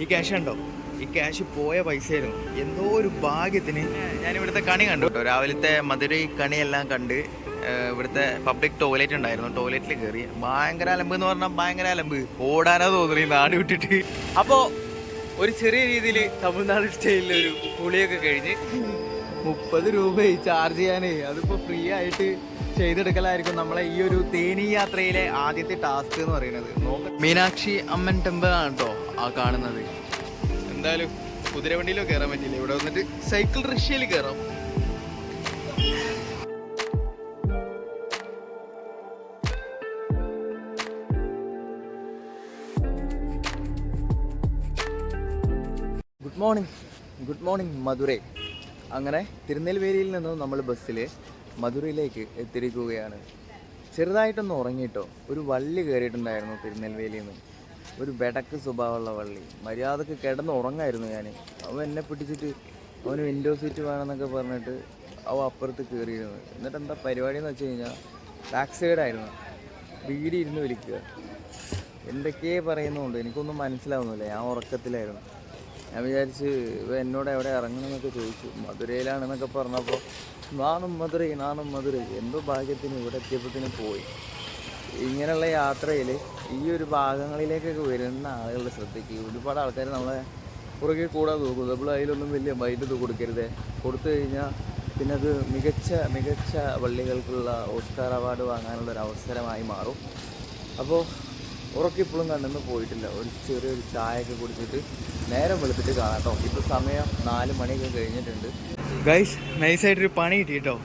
ഈ ക്യാഷ് ഉണ്ടോ? ഈ ക്യാഷ് പോയ പൈസയായിരുന്നു. എന്തോ ഒരു ഭാഗ്യത്തിന് ഞാൻ ഇവിടുത്തെ കണി കണ്ടു കേട്ടോ. രാവിലത്തെ മധുരൈ കണിയെല്ലാം കണ്ട് ഇവിടുത്തെ പബ്ലിക് ടോയ്ലറ്റ് ഉണ്ടായിരുന്നു. ടോയ്ലറ്റിൽ കയറി ഭയങ്കര അലമ്പ് എന്ന് പറഞ്ഞാൽ ഭയങ്കര അലമ്പ്. ഓടാനോ തോന്നുന്നു ഈ നാട് വിട്ടിട്ട്. അപ്പോൾ ഒരു ചെറിയ രീതിയിൽ തമിഴ്നാട് സ്റ്റൈലിലൊരു കുളിയൊക്കെ കഴിഞ്ഞ് 30 രൂപ ചാർജ് ചെയ്യാനേ. അതിപ്പോൾ ഫ്രീ ആയിട്ട് ചെയ്തെടുക്കലായിരിക്കും നമ്മളെ ഈ ഒരു തേനി യാത്രയിലെ ആദ്യത്തെ ടാസ്ക് എന്ന് പറയുന്നത്. മീനാക്ഷി അമ്മൻ ടെമ്പിൾ ആണ് കേട്ടോ ആ കാണുന്നത്. എന്തായാലും കുതിരവണ്ടിയിലോ കയറാൻ പറ്റില്ല. ഇവിടെ വന്നിട്ട് സൈക്കിൾ റിക്ഷയിൽ കയറാം. Good morning Madurai. അങ്ങനെ തിരുനെൽവേലിയിൽ നിന്നും നമ്മൾ ബസ്സിൽ മധുരയിലേക്ക് എത്തിയിരിക്കുകയാണ്. ചെറുതായിട്ടൊന്ന് ഉറങ്ങിയിട്ടോ. ഒരു വള്ളി കയറിയിട്ടുണ്ടായിരുന്നു തിരുനെൽവേലിയിൽ നിന്ന്. ഒരു ബെടക്ക് സ്വഭാവമുള്ള വള്ളി. മര്യാദക്ക് കിടന്ന് ഉറങ്ങായിരുന്നു ഞാൻ. അവൻ എന്നെ പിടിച്ചിട്ട് അവന് വിൻഡോ സീറ്റ് വേണമെന്നൊക്കെ പറഞ്ഞിട്ട് അവ അപ്പുറത്ത് കയറിയിരുന്നു. എന്നിട്ട് എന്താ പരിപാടി എന്ന് വെച്ച് കഴിഞ്ഞാൽ ബാക്ക് സൈഡായിരുന്നു. ബീഡി ഇരുന്ന് വലിക്കുക. എന്തൊക്കെയേ പറയുന്നുണ്ട്, എനിക്കൊന്നും മനസ്സിലാവുന്നില്ല. ഞാൻ ഉറക്കത്തിലായിരുന്നു. ഞാൻ വിചാരിച്ച് എന്നോട് എവിടെ ഇറങ്ങണമെന്നൊക്കെ ചോദിച്ചു. മധുരയിലാണെന്നൊക്കെ പറഞ്ഞപ്പോൾ നാനും മധുരൈ. എന്തോ ഭാഗ്യത്തിന് ഇവിടെ എത്തിയപ്പോഴത്തേനും പോയി. ഇങ്ങനെയുള്ള യാത്രയിൽ ഈ ഒരു ഭാഗങ്ങളിലേക്കൊക്കെ വരുന്ന ആളുകളുടെ ശ്രദ്ധയ്ക്ക് ഒരുപാട് ആൾക്കാർ നമ്മളെ പുറകെ കൂടാൻ നോക്കും. നമ്മൾ അതിലൊന്നും വലിയ മൈൻഡ് കൊടുക്കരുത്. കൊടുത്തു കഴിഞ്ഞാൽ പിന്നെ അത് മികച്ച വള്ളികൾക്കുള്ള ഓസ്കാർ അവാർഡ് വാങ്ങാനുള്ളൊരു അവസരമായി മാറും. അപ്പോൾ ഉറക്കിപ്പോഴും കണ്ടെന്ന് പോയിട്ടില്ല. ഒരു ചെറിയൊരു ചായയൊക്കെ കുടിച്ചിട്ട് നേരം വെളുത്തിട്ട് കാണാം കേട്ടോ. ഇപ്പോൾ സമയം 4 മണിയൊക്കെ കഴിഞ്ഞിട്ടുണ്ട്. ഗൈസ്, നൈസായിട്ടൊരു പണി കിട്ടി കേട്ടോ.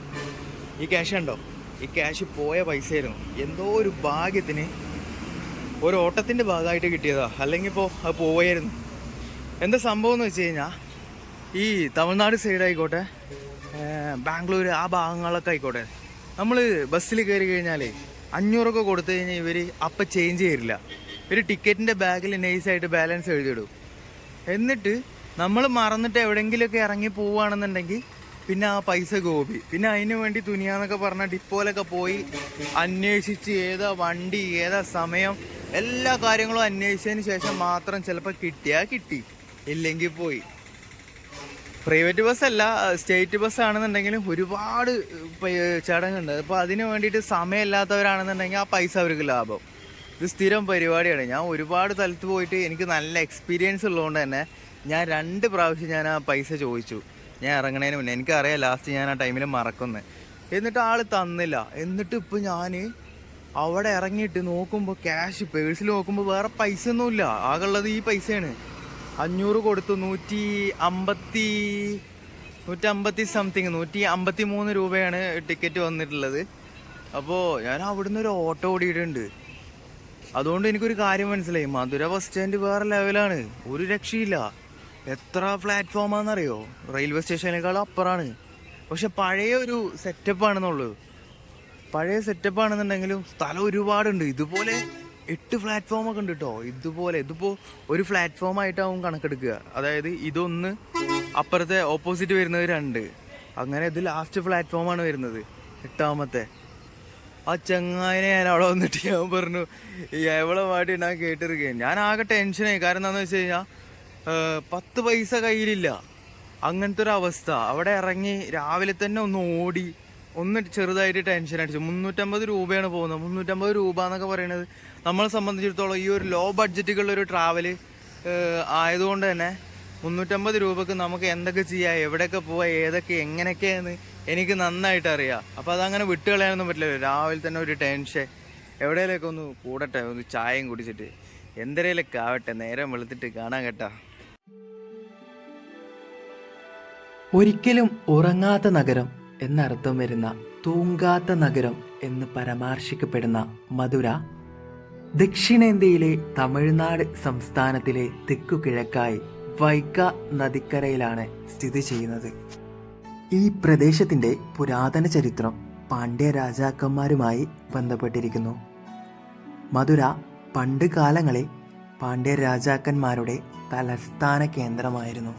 ഈ ക്യാഷ് ഉണ്ടോ? ഈ ക്യാഷ് പോയ പൈസയായിരുന്നു. എന്തോ ഒരു ഭാഗ്യത്തിന് ഒരു ഓട്ടത്തിൻ്റെ ഭാഗമായിട്ട് കിട്ടിയതാ. അല്ലെങ്കിൽ ഇപ്പോൾ അത് പോയായിരുന്നു. എന്താ സംഭവം എന്ന് വെച്ച് കഴിഞ്ഞാൽ ഈ തമിഴ്നാട് സൈഡായിക്കോട്ടെ, ബാംഗ്ലൂർ ആ ഭാഗങ്ങളൊക്കെ ആയിക്കോട്ടെ, നമ്മൾ ബസ്സിൽ കയറി കഴിഞ്ഞാൽ 500 കൊടുത്തു കഴിഞ്ഞാൽ ഇവർ അപ്പം ചേഞ്ച് ചെയ്യില്ല. ഒരു ടിക്കറ്റിൻ്റെ ബാഗിൽ നൈസായിട്ട് ബാലൻസ് എഴുതിയിടും. എന്നിട്ട് നമ്മൾ മറന്നിട്ട് എവിടെയെങ്കിലുമൊക്കെ ഇറങ്ങി പോവുകയാണെന്നുണ്ടെങ്കിൽ പിന്നെ ആ പൈസ ഗോപി. പിന്നെ അതിന് വേണ്ടി തുനിയാന്നൊക്കെ പറഞ്ഞ ഡിപ്പോയിലൊക്കെ പോയി അന്വേഷിച്ച് ഏതാ വണ്ടി, ഏതാ സമയം, എല്ലാ കാര്യങ്ങളും അന്വേഷിച്ചതിന് ശേഷം മാത്രം ചിലപ്പോൾ കിട്ടിയാൽ കിട്ടി, ഇല്ലെങ്കിൽ പോയി. പ്രൈവറ്റ് ബസ്സല്ല, സ്റ്റേറ്റ് ബസ്സാണെന്നുണ്ടെങ്കിലും ഒരുപാട് ചടങ്ങുണ്ട്. അപ്പോൾ അതിന് വേണ്ടിയിട്ട് സമയമില്ലാത്തവരാണെന്നുണ്ടെങ്കിൽ ആ പൈസ അവർക്ക് ലാഭം. ഇത് സ്ഥിരം പരിപാടിയാണ്. ഞാൻ ഒരുപാട് സ്ഥലത്ത് പോയിട്ട് എനിക്ക് നല്ല എക്സ്പീരിയൻസ് ഉള്ളതുകൊണ്ട് തന്നെ ഞാൻ 2 പ്രാവശ്യം ഞാൻ ആ പൈസ ചോദിച്ചു. ഞാൻ ഇറങ്ങണതിന് മുന്നേ എനിക്കറിയാം ലാസ്റ്റ് ഞാൻ ആ ടൈമിൽ മറക്കുന്നത്. എന്നിട്ട് ആൾ തന്നില്ല. എന്നിട്ട് ഇപ്പോൾ ഞാൻ അവിടെ ഇറങ്ങിയിട്ട് നോക്കുമ്പോൾ ക്യാഷ് പേഴ്സിൽ നോക്കുമ്പോൾ വേറെ പൈസ ഒന്നുമില്ല. ആകെയുള്ളത് ഈ പൈസയാണ്. 500 കൊടുത്തു. 150 സംതിങ് 153 രൂപയാണ് ടിക്കറ്റ് വന്നിട്ടുള്ളത്. അപ്പോൾ ഞാൻ അവിടുന്ന് ഒരു ഓട്ടോ ഓടിയിട്ടുണ്ട്. അതുകൊണ്ട് എനിക്കൊരു കാര്യം മനസ്സിലായി, മധുര ബസ് സ്റ്റാൻഡ് വേറെ ലെവലാണ്. ഒരു രക്ഷയില്ല. എത്ര പ്ലാറ്റ്ഫോമാണെന്നറിയോ? റെയിൽവേ സ്റ്റേഷനേക്കാളും അപ്പുറമാണ്. പക്ഷെ പഴയ ഒരു സെറ്റപ്പാണെന്നുള്ളൂ. പഴയ സെറ്റപ്പാണെന്നുണ്ടെങ്കിലും സ്ഥലം ഒരുപാടുണ്ട്. ഇതുപോലെ 8 പ്ലാറ്റ്ഫോമൊക്കെ ഉണ്ട് കേട്ടോ. ഇതിപ്പോൾ ഒരു പ്ലാറ്റ്ഫോമായിട്ടാവും കണക്കെടുക്കുക. അതായത് ഇതൊന്ന്, അപ്പുറത്തെ ഓപ്പോസിറ്റ് വരുന്നത് 2, അങ്ങനെ ഇത് ലാസ്റ്റ് പ്ലാറ്റ്ഫോമാണ് വരുന്നത്, 8ാമത്തെ. ആ ചങ്ങായിനെ ഞാൻ അവിടെ വന്നിട്ട് ഞാൻ പറഞ്ഞു എവളെ പാട്ടി ഞാൻ കേട്ടിരിക്കുകയാണ്. ഞാൻ ആകെ ടെൻഷനായി. കാരണം എന്താണെന്ന് വെച്ച് കഴിഞ്ഞാൽ 10 പൈസ കയ്യിലില്ല. അങ്ങനത്തെ ഒരു അവസ്ഥ. അവിടെ ഇറങ്ങി രാവിലെ തന്നെ ഒന്ന് ഓടി ഒന്ന് ചെറുതായിട്ട് ടെൻഷൻ അടിച്ചു. 350 രൂപയാണ് പോകുന്നത്. 350 രൂപ എന്നൊക്കെ പറയുന്നത് നമ്മളെ സംബന്ധിച്ചിടത്തോളം ഈ ഒരു ലോ ബഡ്ജറ്റുകളുള്ളൊരു ട്രാവല് ആയതുകൊണ്ട് തന്നെ 350 രൂപക്ക് നമുക്ക് എന്തൊക്കെ ചെയ്യാം, എവിടെയൊക്കെ പോവാം, ഏതൊക്കെ എങ്ങനെയൊക്കെയാന്ന് എനിക്ക് നന്നായിട്ട് അറിയാം. അപ്പോൾ അതങ്ങനെ വിട്ടുകളയാനൊന്നും പറ്റില്ല. രാവിലെ തന്നെ ഒരു ടെൻഷൻ. എവിടെയൊക്കെ ഒന്ന് കൂടട്ടെ, ഒന്ന് ചായയും കുടിച്ചിട്ട് എന്തരയിലൊക്കെ ആവട്ടെ, നേരം വെളുത്തിട്ട് കാണാൻ കേട്ടാ. ഒരിക്കലും ഉറങ്ങാത്ത നഗരം എന്നർത്ഥം വരുന്ന തൂങ്കാത്ത നഗരം എന്ന് പരാമർശിക്കപ്പെടുന്ന മധുര ദക്ഷിണേന്ത്യയിലെ തമിഴ്നാട് സംസ്ഥാനത്തിലെ തെക്കുകിഴക്കായി വൈഗ നദിക്കരയിലാണ് സ്ഥിതി ചെയ്യുന്നത്. ഈ പ്രദേശത്തിൻ്റെ പുരാതന ചരിത്രം പാണ്ഡ്യ രാജാക്കന്മാരുമായി ബന്ധപ്പെട്ടിരിക്കുന്നു. മധുര പണ്ട് കാലങ്ങളിൽ പാണ്ഡ്യ രാജാക്കന്മാരുടെ തലസ്ഥാന കേന്ദ്രമായിരുന്നു.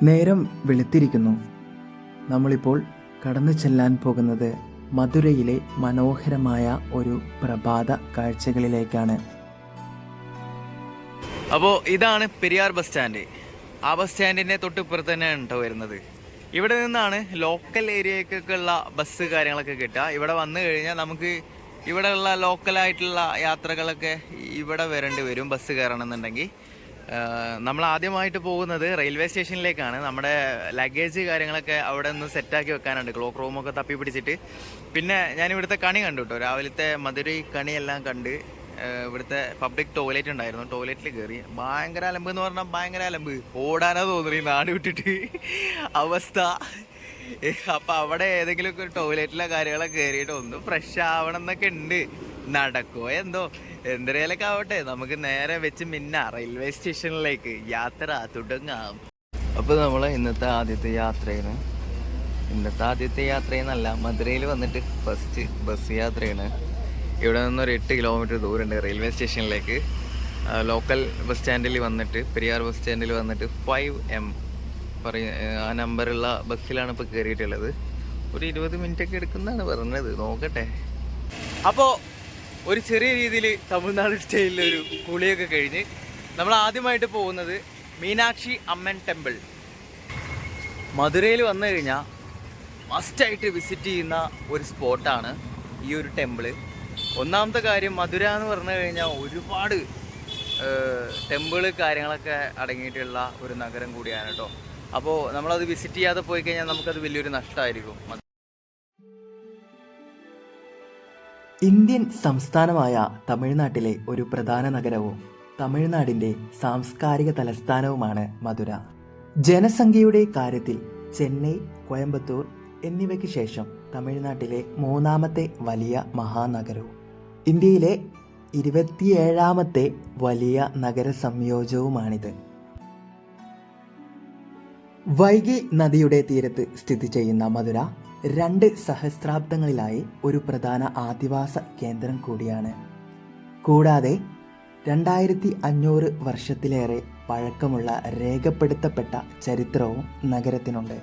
നേരം വെളുത്തിരിക്കുന്നു. നമ്മളിപ്പോൾ കടന്നു ചെല്ലാൻ പോകുന്നത് മധുരയിലെ മനോഹരമായ ഒരു പ്രഭാത കാഴ്ചകളിലേക്കാണ്. അപ്പോൾ ഇതാണ് പെരിയാർ ബസ് സ്റ്റാൻഡ്. ആ ബസ് സ്റ്റാൻഡിൻ്റെ തൊട്ടിപ്പുറത്ത് തന്നെയാണ് കേട്ടോ വരുന്നത്. ഇവിടെ നിന്നാണ് ലോക്കൽ ഏരിയക്കൊക്കെ ഉള്ള ബസ് കാര്യങ്ങളൊക്കെ കിട്ടുക. ഇവിടെ വന്നു കഴിഞ്ഞാൽ നമുക്ക് ഇവിടെ ഉള്ള ലോക്കലായിട്ടുള്ള യാത്രകളൊക്കെ ഇവിടെ വരേണ്ടി വരും ബസ് കയറണമെന്നുണ്ടെങ്കിൽ. നമ്മൾ ആദ്യമായിട്ട് പോകുന്നത് റെയിൽവേ സ്റ്റേഷനിലേക്കാണ്. നമ്മുടെ ലഗേജ് കാര്യങ്ങളൊക്കെ അവിടെ നിന്ന് സെറ്റാക്കി വെക്കാനുണ്ട്, ക്ലോക്ക് റൂമൊക്കെ തപ്പി പിടിച്ചിട്ട്. പിന്നെ ഞാൻ ഇവിടുത്തെ കണി കണ്ടു കേട്ടോ, രാവിലത്തെ മധുരൈ കണിയെല്ലാം കണ്ട്. ഇവിടുത്തെ പബ്ലിക് ടോയ്ലറ്റ് ഉണ്ടായിരുന്നു, ടോയ്ലറ്റിൽ കയറി. ഭയങ്കര അലമ്പ് എന്ന് പറഞ്ഞാൽ ഭയങ്കര അലമ്പ്, ഓടാനാ തോന്നുന്നു ഈ നാട് വിട്ടിട്ട് അവസ്ഥ. അപ്പം അവിടെ ഏതെങ്കിലുമൊക്കെ ഒരു ടോയ്ലറ്റിലെ കാര്യങ്ങളൊക്കെ കയറിയിട്ട് ഒന്ന് ഫ്രഷ് ആവണം എന്നൊക്കെ ഉണ്ട്. നടക്കുമോ എന്തോ, എന്തിനേലൊക്കെ ആവട്ടെ, നമുക്ക് നേരെ വെച്ച് റെയിൽവേ സ്റ്റേഷനിലേക്ക് യാത്ര തുടങ്ങാം. അപ്പോൾ നമ്മൾ ഇന്നത്തെ ആദ്യത്തെ യാത്രയെന്നല്ല, മധുരയിൽ വന്നിട്ട് ഫസ്റ്റ് ബസ് യാത്രയാണ്. ഇവിടെ നിന്നൊരു 8 കിലോമീറ്റർ ദൂരമുണ്ട് റെയിൽവേ സ്റ്റേഷനിലേക്ക്. ലോക്കൽ ബസ് സ്റ്റാൻഡിൽ വന്നിട്ട്, പെരിയാർ ബസ് സ്റ്റാൻഡിൽ വന്നിട്ട് 5M ആ നമ്പറുള്ള ബസ്സിലാണ് ഇപ്പോൾ കയറിയിട്ടുള്ളത്. ഒരു 20 മിനിറ്റൊക്കെ എടുക്കുന്നതാണ് പറഞ്ഞത്, നോക്കട്ടെ. അപ്പോൾ ഒരു ചെറിയ രീതിയിൽ തമിഴ്നാട് സ്റ്റൈലിലൊരു കുളിയൊക്കെ കഴിഞ്ഞ് നമ്മൾ ആദ്യമായിട്ട് പോകുന്നത് മീനാക്ഷി അമ്മൻ ടെമ്പിൾ. മധുരയിൽ വന്നു കഴിഞ്ഞാൽ മസ്റ്റായിട്ട് വിസിറ്റ് ചെയ്യുന്ന ഒരു സ്പോട്ടാണ് ഈ ഒരു ടെമ്പിള്. ഒന്നാമത്തെ കാര്യം, മധുര എന്ന് പറഞ്ഞു കഴിഞ്ഞാൽ ഒരുപാട് ടെമ്പിള് കാര്യങ്ങളൊക്കെ അടങ്ങിയിട്ടുള്ള ഒരു നഗരം കൂടിയാണ് കേട്ടോ. അപ്പോൾ നമ്മളത് വിസിറ്റ് ചെയ്യാതെ പോയി കഴിഞ്ഞാൽ നമുക്കത് വലിയൊരു നഷ്ടമായിരിക്കും. ഇന്ത്യൻ സംസ്ഥാനമായ തമിഴ്നാട്ടിലെ ഒരു പ്രധാന നഗരവും തമിഴ്നാടിൻ്റെ സാംസ്കാരിക തലസ്ഥാനവുമാണ് മധുര. ജനസംഖ്യയുടെ കാര്യത്തിൽ ചെന്നൈ, കോയമ്പത്തൂർ എന്നിവയ്ക്ക് ശേഷം തമിഴ്നാട്ടിലെ 3ാമത്തെ വലിയ മഹാനഗരവും ഇന്ത്യയിലെ 27ാമത്തെ വലിയ നഗര സംയോജനവുമാണിത്. വൈഗി നദിയുടെ തീരത്ത് സ്ഥിതി ചെയ്യുന്ന മധുര 2 സഹസ്രാബ്ദങ്ങളിലായി ഒരു പ്രധാന ആദിവാസ കേന്ദ്രം കൂടിയാണ്. കൂടാതെ 2500 വർഷത്തിലേറെ പഴക്കമുള്ള രേഖപ്പെടുത്തപ്പെട്ട ചരിത്രവും നഗരത്തിനുണ്ട്.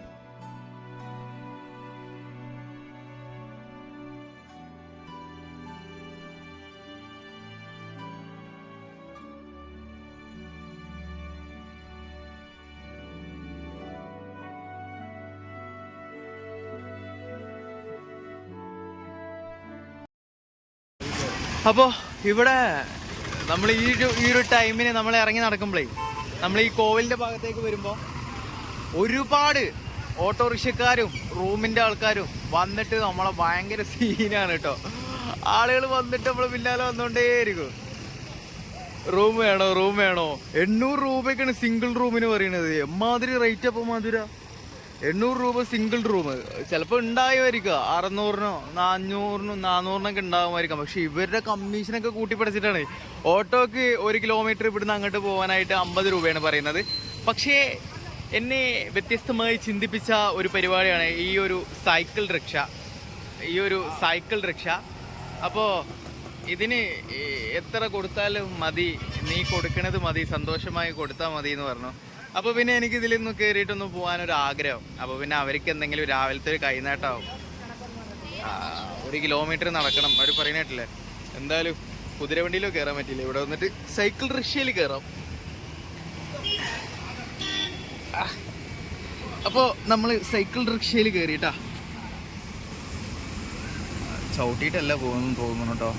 അപ്പോൾ ഇവിടെ നമ്മൾ ഈ ഒരു ടൈമിന് നമ്മൾ ഇറങ്ങി നടക്കുമ്പോഴേ, നമ്മൾ ഈ കോവിലിൻ്റെ ഭാഗത്തേക്ക് വരുമ്പോൾ ഒരുപാട് ഓട്ടോറിക്ഷക്കാരും റൂമിൻ്റെ ആൾക്കാരും വന്നിട്ട് നമ്മളെ ഭയങ്കര സീനാണ് കേട്ടോ. ആളുകൾ വന്നിട്ട് നമ്മൾ പിന്നാലെ വന്നുകൊണ്ടേയിരിക്കും. റൂം വേണോ 800 രൂപയ്ക്കാണ് സിംഗിൾ റൂമിന് പറയണത്. എമ്മാതിരി റേറ്റ്. അപ്പോൾ മധുര 800 രൂപ സിംഗിൾ റൂം. ചിലപ്പോൾ ഉണ്ടാകുമായിരിക്കുക 600-നോ 500-നോ 400-നൊക്കെ ഉണ്ടാകുമായിരിക്കാം. പക്ഷെ ഇവരുടെ കമ്മീഷനൊക്കെ കൂട്ടിപ്പടച്ചിട്ടാണ്. ഓട്ടോക്ക് 1 കിലോമീറ്റർ ഇവിടുന്ന് അങ്ങോട്ട് പോകാനായിട്ട് 50 രൂപയാണ് പറയുന്നത്. പക്ഷേ എന്നെ വ്യത്യസ്തമായി ചിന്തിപ്പിച്ച ഒരു പരിപാടിയാണ് ഈ ഒരു സൈക്കിൾ റിക്ഷ. അപ്പോൾ ഇതിന് എത്ര കൊടുത്താലും മതി, നീ കൊടുക്കണത് മതി, സന്തോഷമായി കൊടുത്താൽ മതി എന്ന് പറഞ്ഞു. അപ്പോൾ പിന്നെ എനിക്ക് ഇതിലൊന്ന് കയറിയിട്ടൊന്ന് പോകാനൊരു ആഗ്രഹം. അപ്പോൾ പിന്നെ അവർക്ക് എന്തെങ്കിലും രാവിലത്തെ ഒരു കൈനേട്ടമാവും. 1 കിലോമീറ്റർ നടക്കണം അവർ പറയുന്നിട്ടില്ലേ. എന്തായാലും കുതിരവണ്ടിയിലോ കയറാൻ പറ്റില്ല, ഇവിടെ വന്നിട്ട് സൈക്കിൾ റിക്ഷയിൽ കയറാം. അപ്പോൾ നമ്മൾ സൈക്കിൾ റിക്ഷയിൽ കയറിയിട്ടാ, ചവിട്ടിയിട്ടല്ല തോന്നുന്നു കേട്ടോ.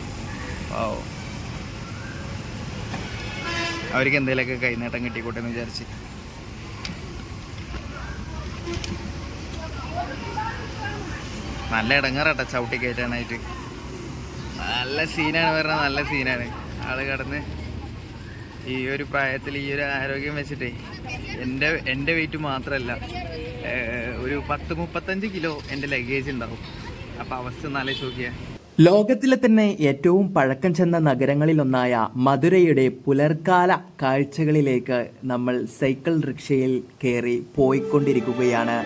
അവർക്ക് എന്തെങ്കിലുമൊക്കെ കൈനേട്ടം കിട്ടിക്കോട്ടെ എന്ന് വിചാരിച്ച്. നല്ല ഇടങ്ങാറാട്ടോ ചവിട്ടി കയറ്റാനായിട്ട്. നല്ല സീനാണ് പറഞ്ഞാൽ നല്ല സീനാണ്. ആള് കടന്ന് ഈ ഒരു പ്രായത്തിൽ ഈ ഒരു ആരോഗ്യം വെച്ചിട്ടേ എൻ്റെ വെയിറ്റ് മാത്രമല്ല, ഒരു 10-35 കിലോ എൻ്റെ ലഗേജ് ഉണ്ടാവും. അപ്പം അവസ്ഥ നല്ല ചോദിക്കുക. ലോകത്തിലെ തന്നെ ഏറ്റവും പഴക്കം ചെന്ന നഗരങ്ങളിലൊന്നായ മധുരയുടെ പുലർക്കാല കാഴ്ചകളിലേക്ക് നമ്മൾ സൈക്കിൾ റിക്ഷയിൽ കയറി പോയിക്കൊണ്ടിരിക്കുകയാണ്.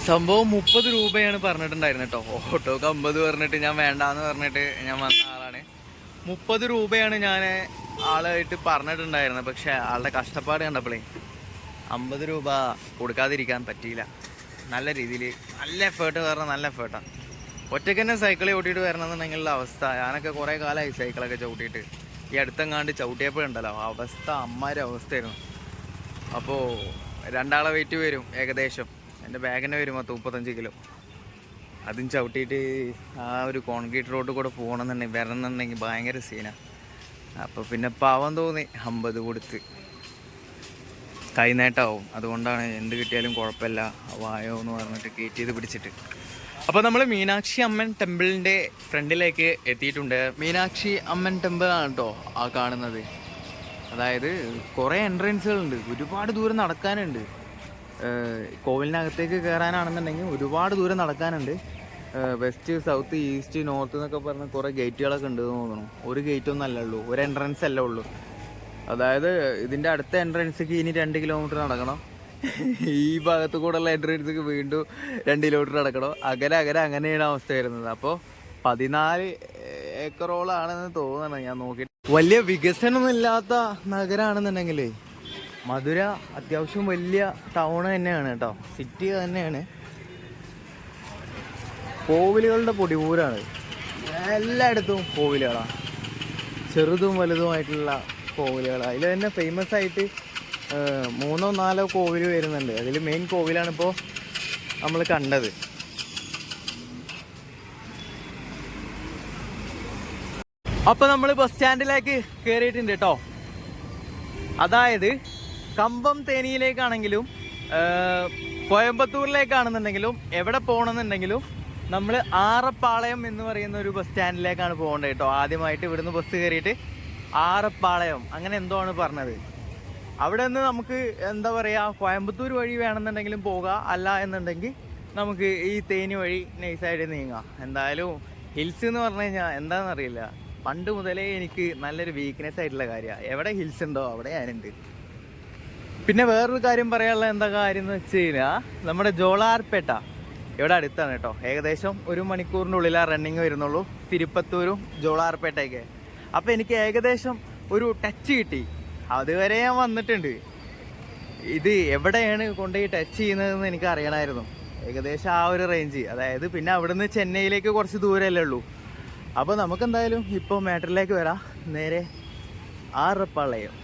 സംഭവം 30 രൂപയാണ് പറഞ്ഞിട്ടുണ്ടായിരുന്നത് കേട്ടോ. ഓട്ടോക്ക് 50 പറഞ്ഞിട്ട് ഞാൻ വേണ്ടാന്ന് പറഞ്ഞിട്ട് ഞാൻ വന്ന ആളാണ്. 30 രൂപയാണ് ഞാൻ ആളായിട്ട് പറഞ്ഞിട്ടുണ്ടായിരുന്നത്. പക്ഷെ ആളുടെ കഷ്ടപ്പാട് കണ്ടപ്പോഴേ 50 രൂപ കൊടുക്കാതിരിക്കാൻ പറ്റിയില്ല. നല്ല രീതിയിൽ നല്ല എഫേർട്ട് കാരണം നല്ല എഫേർട്ടാണ്. ഒറ്റയ്ക്ക് തന്നെ സൈക്കിൾ ചവിട്ടിയിട്ട് വരണമെന്നുണ്ടെങ്കിലുള്ള അവസ്ഥ. ഞാനൊക്കെ കുറേ കാലമായി സൈക്കിളൊക്കെ ചവിട്ടിയിട്ട്. ഈ അടുത്തെങ്ങാണ്ട് ചവിട്ടിയപ്പോഴുണ്ടല്ലോ അവസ്ഥ അമ്മാരെ അവസ്ഥയായിരുന്നു. അപ്പോൾ 2 ആളെ വെയിറ്റ് വരും ഏകദേശം. എൻ്റെ ബാഗിന് വരും 35 കിലോ. അതും ചവിട്ടിയിട്ട് ആ ഒരു കോൺക്രീറ്റ് റോഡ് കൂടെ പോകണമെന്നുണ്ടെങ്കിൽ വരണമെന്നുണ്ടെങ്കിൽ ഭയങ്കര സീനാണ്. അപ്പോൾ പിന്നെ പാവം തോന്നി 50 കൊടുത്ത്. കൈനേട്ടമാവും, അതുകൊണ്ടാണ് എന്ത് കിട്ടിയാലും കുഴപ്പമില്ല വായോ എന്ന് പറഞ്ഞിട്ട് കയറ്റിയത് പിടിച്ചിട്ട്. അപ്പോൾ നമ്മൾ മീനാക്ഷി അമ്മൻ ടെമ്പിളിൻ്റെ ഫ്രണ്ടിലേക്ക് എത്തിയിട്ടുണ്ട്. മീനാക്ഷി അമ്മൻ ടെമ്പിൾ ആണ് കേട്ടോ ആ കാണുന്നത്. അതായത് കുറേ എൻട്രൻസുകളുണ്ട്, ഒരുപാട് ദൂരം നടക്കാനുണ്ട്. കോവിലിനകത്തേക്ക് കയറാനാണെന്നുണ്ടെങ്കിൽ ഒരുപാട് ദൂരം നടക്കാനുണ്ട്. വെസ്റ്റ്, സൗത്ത്, ഈസ്റ്റ്, നോർത്ത് എന്നൊക്കെ പറഞ്ഞ് കുറേ ഗേറ്റുകളൊക്കെ ഉണ്ട് തോന്നുന്നു. ഒരു ഗേറ്റൊന്നും അല്ല ഉള്ളൂ, ഒരു എൻട്രൻസ് അല്ല ഉള്ളൂ. അതായത് ഇതിൻ്റെ അടുത്ത എൻട്രൻസിക്ക് ഇനി 2 കിലോമീറ്റർ നടക്കണം. ഈ ഭാഗത്ത് കൂടെയുള്ള എൻട്രൻസിക്ക് വീണ്ടും 2 കിലോമീറ്റർ നടക്കണം. അങ്ങനെയാണ് അവസ്ഥ വരുന്നത്. അപ്പോൾ 14 ഏക്കറോളാണെന്ന് തോന്നണം ഞാൻ നോക്കിയിട്ട്. വലിയ വികസനമൊന്നും ഇല്ലാത്ത നഗരമാണെന്നുണ്ടെങ്കിൽ മധുര അത്യാവശ്യം വലിയ ടൗൺ തന്നെയാണ് കേട്ടോ, സിറ്റി തന്നെയാണ്. കോവിലുകളുടെ പൊടിപൂരാണ്. എല്ലായിടത്തും കോവിലുകളാണ്, ചെറുതും വലുതുമായിട്ടുള്ള കോവിലുകളാണ്. അതിൽ തന്നെ ഫേമസ് ആയിട്ട് 3 or 4 കോവിൽ വരുന്നുണ്ട്. അതിൽ മെയിൻ കോവിലാണ് ഇപ്പോൾ നമ്മൾ കണ്ടത്. അപ്പോൾ നമ്മൾ ബസ് സ്റ്റാൻഡിലേക്ക് കയറിയിട്ടുണ്ട് കേട്ടോ. അതായത് കമ്പം തേനിയിലേക്കാണെങ്കിലും കോയമ്പത്തൂരിലേക്കാണെന്നുണ്ടെങ്കിലും എവിടെ പോകണമെന്നുണ്ടെങ്കിലും നമ്മൾ ആറപ്പാളയം എന്ന് പറയുന്ന ഒരു ബസ് സ്റ്റാൻഡിലേക്കാണ് പോകേണ്ടത് കേട്ടോ. ആദ്യമായിട്ട് ഇവിടുന്ന് ബസ് കയറിയിട്ട് ആറപ്പാളയം അങ്ങനെ എന്തോ ആണ് പറഞ്ഞത്. അവിടെ നിന്ന് നമുക്ക് എന്താ പറയുക, കോയമ്പത്തൂർ വഴി വേണമെന്നുണ്ടെങ്കിലും പോകാം, അല്ല എന്നുണ്ടെങ്കിൽ നമുക്ക് ഈ തേനി വഴി നൈസായിട്ട് നീങ്ങാം. എന്തായാലും ഹിൽസ് എന്ന് പറഞ്ഞു കഴിഞ്ഞാൽ എന്താണെന്നറിയില്ല, പണ്ട് മുതലേ എനിക്ക് നല്ലൊരു വീക്ക്നെസ് ആയിട്ടുള്ള കാര്യമാണ്. എവിടെ ഹിൽസ് ഉണ്ടോ അവിടെ ഞാനുണ്ട്. പിന്നെ വേറൊരു കാര്യം പറയാനുള്ള എന്താ കാര്യം എന്ന് വെച്ച് കഴിഞ്ഞാൽ, നമ്മുടെ ജോളാർപേട്ട ഇവിടെ അടുത്താണ് കേട്ടോ. ഏകദേശം 1 മണിക്കൂറിനുള്ളിലാണ് റണ്ണിങ് വരുന്നുള്ളൂ തിരുപ്പത്തൂരും ജോളാർപേട്ടയ്ക്ക്. അപ്പോൾ എനിക്ക് ഏകദേശം ഒരു ടച്ച് കിട്ടി. അതുവരെ ഞാൻ വന്നിട്ടുണ്ട്. ഇത് എവിടെയാണ് കൊണ്ടുപോയി ടച്ച് ചെയ്യുന്നതെന്ന് എനിക്ക് അറിയണമായിരുന്നു. ഏകദേശം ആ ഒരു റേഞ്ച്. അതായത് പിന്നെ അവിടുന്ന് ചെന്നൈയിലേക്ക് കുറച്ച് ദൂരമല്ലേ ഉള്ളൂ. അപ്പോൾ നമുക്കെന്തായാലും ഇപ്പോൾ മാറ്ററിലേക്ക് വരാം. നേരെ ആറപ്പാളയം.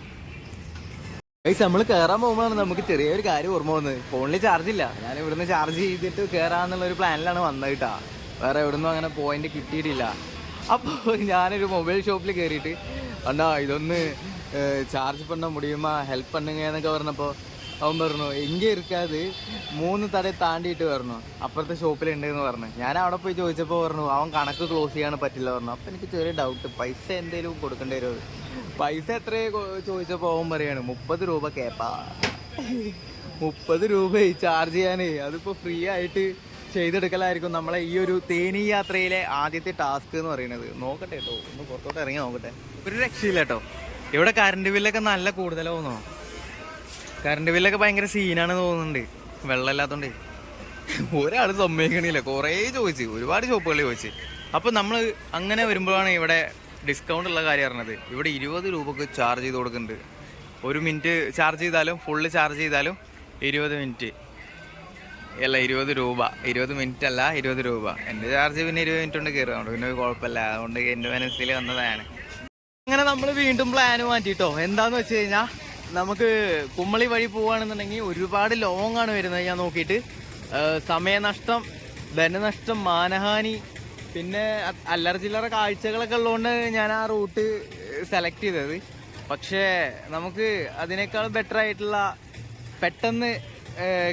നമ്മൾ കയറാൻ പോകുമ്പോഴാണ് നമുക്ക് ചെറിയൊരു കാര്യം ഓർമ്മ വന്നത്. ഫോണിൽ ചാർജ് ഇല്ല. ഞാൻ ഇവിടുന്ന് ചാർജ് ചെയ്തിട്ട് കയറാമെന്നുള്ളൊരു പ്ലാനിലാണ് വന്നത് കേട്ടോ. വേറെ എവിടുന്നും അങ്ങനെ പോയിന്റ് കിട്ടിയിട്ടില്ല. അപ്പോൾ ഞാനൊരു മൊബൈൽ ഷോപ്പിൽ കയറിയിട്ട് അണ്ണാ ഇതൊന്ന് ചാർജ് பண்ண முடியுமா, ഹെൽപ്പ് பண்ணுங்க എന്നൊക്കെ പറഞ്ഞപ്പോൾ അവൻ പറഞ്ഞു എങ്കിൽ ഇരിക്കാത് 3 തട താണ്ടിയിട്ട് പറഞ്ഞു അപ്പുറത്തെ ഷോപ്പിലുണ്ട് എന്ന് പറഞ്ഞു. ഞാൻ അവിടെ പോയി ചോദിച്ചപ്പോൾ പറഞ്ഞു അവൻ കണക്ക് ക്ലോസ് ചെയ്യാൻ പറ്റില്ല പറഞ്ഞു. അപ്പോൾ എനിക്ക് ചെറിയ ഡൗട്ട്, പൈസ എന്തെങ്കിലും കൊടുക്കേണ്ടി വരുമോ, പൈസ എത്രയോ ചോദിച്ചപ്പോൾ അവൻ പറയാണ് 30 രൂപ കേപ്പാ. 30 രൂപ ചാർജ് ചെയ്യാൻ. അതിപ്പോൾ ഫ്രീ ആയിട്ട് ചെയ്തെടുക്കലായിരിക്കും നമ്മളെ ഈ ഒരു തേനി യാത്രയിലെ ആദ്യത്തെ ടാസ്ക് എന്ന് പറയുന്നത്. നോക്കട്ടെ കേട്ടോ, ഒന്ന് പുറത്തോട്ട് ഇറങ്ങി നോക്കട്ടെ. ഒരു രക്ഷയില്ല കേട്ടോ. ഇവിടെ കറണ്ട് ബില്ലൊക്കെ നല്ല കൂടുതലാണ് തോന്നുന്നു. കറണ്ട് ബില്ലൊക്കെ ഭയങ്കര സീനാണ് തോന്നുന്നുണ്ട്, വെള്ളമില്ലാത്തതുകൊണ്ട്. ഒരാൾ സമ്മതിക്കണില്ല. കുറേ ചോദിച്ച്, ഒരുപാട് ഷോപ്പുകളിൽ ചോദിച്ച്. അപ്പോൾ നമ്മൾ അങ്ങനെ വരുമ്പോഴാണ് ഇവിടെ ഡിസ്കൗണ്ട് ഉള്ള കാര്യം അറിഞ്ഞത്. ഇവിടെ 20 രൂപക്ക് ചാർജ് ചെയ്ത് കൊടുക്കുന്നുണ്ട്. 1 മിനിറ്റ് ചാർജ് ചെയ്താലും ഫുള്ള് ചാർജ് ചെയ്താലും 20 മിനിറ്റ് അല്ല 20 രൂപ. 20 മിനിറ്റ് അല്ല 20 രൂപ. എൻ്റെ ചാർജ് പിന്നെ 20 മിനിറ്റ് കൊണ്ട് കയറുക, അതുകൊണ്ട് പിന്നെ കുഴപ്പമില്ല. അതുകൊണ്ട് എൻ്റെ മനസ്സിൽ വന്നതാണ്. അങ്ങനെ നമ്മൾ വീണ്ടും പ്ലാൻ മാറ്റിട്ടോ. എന്താന്ന് വെച്ച് കഴിഞ്ഞാൽ നമുക്ക് കുമ്മളി വഴി പോവുകയാണെന്നുണ്ടെങ്കിൽ ഒരുപാട് ലോങ് ആണ് വരുന്നത്. ഞാൻ നോക്കിയിട്ട് സമയനഷ്ടം, ധനനഷ്ടം, മാനഹാനി, പിന്നെ അല്ലറ ചില്ലറ കാഴ്ചകളൊക്കെ ഉള്ളതുകൊണ്ട് ഞാൻ ആ റൂട്ട് സെലക്ട് ചെയ്തത്. പക്ഷേ നമുക്ക് അതിനേക്കാൾ ബെറ്റർ ആയിട്ടുള്ള പെട്ടെന്ന്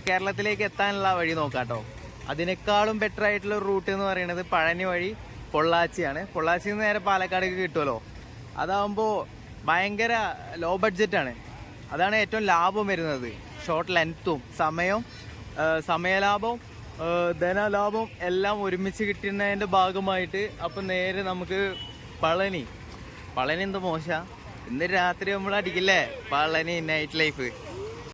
കേരളത്തിലേക്ക് എത്താനുള്ള വഴി നോക്കാം കേട്ടോ. അതിനേക്കാളും ബെറ്റർ ആയിട്ടുള്ള റൂട്ട് എന്ന് പറയുന്നത് പഴനി വഴി പൊള്ളാച്ചിയാണ്. പൊള്ളാച്ചിയിൽ നിന്ന് നേരെ പാലക്കാടേക്ക് കിട്ടുമല്ലോ. അതാകുമ്പോൾ ഭയങ്കര ലോ ബഡ്ജറ്റാണ്. അതാണ് ഏറ്റവും ലാഭം വരുന്നത്. ഷോർട്ട് ലെങ്ത്തും സമയലാഭം, ധനലാഭം എല്ലാം ഒരുമിച്ച് കിട്ടുന്നതിൻ്റെ ഭാഗമായിട്ട്. അപ്പം നേരെ നമുക്ക് പളനി എന്താ മോശ, ഇന്ന് രാത്രി നമ്മൾ അടിക്കില്ലേ പളനി നൈറ്റ് ലൈഫ്.